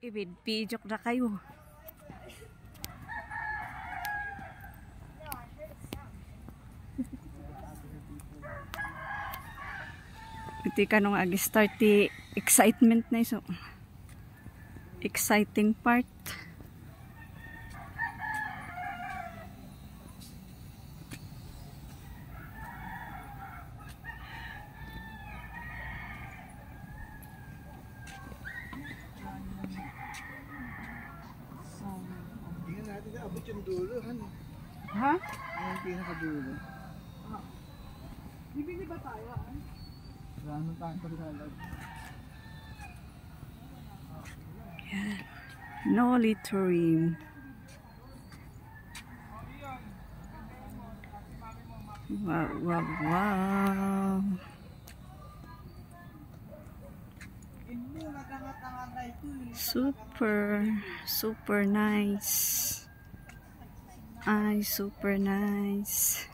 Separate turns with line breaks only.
Ibid-pijok na kayo. Iti ka nung ag-start ti excitement na iso. Exciting part.
Tingnan natin na abot yung dulo, ano?
Ha?
Ang pinakadulo.
Bibili ba tayo?
Wala tayong pagkalag.
No littering. Wow, wow, wow. Super, super nice. Ay, super nice.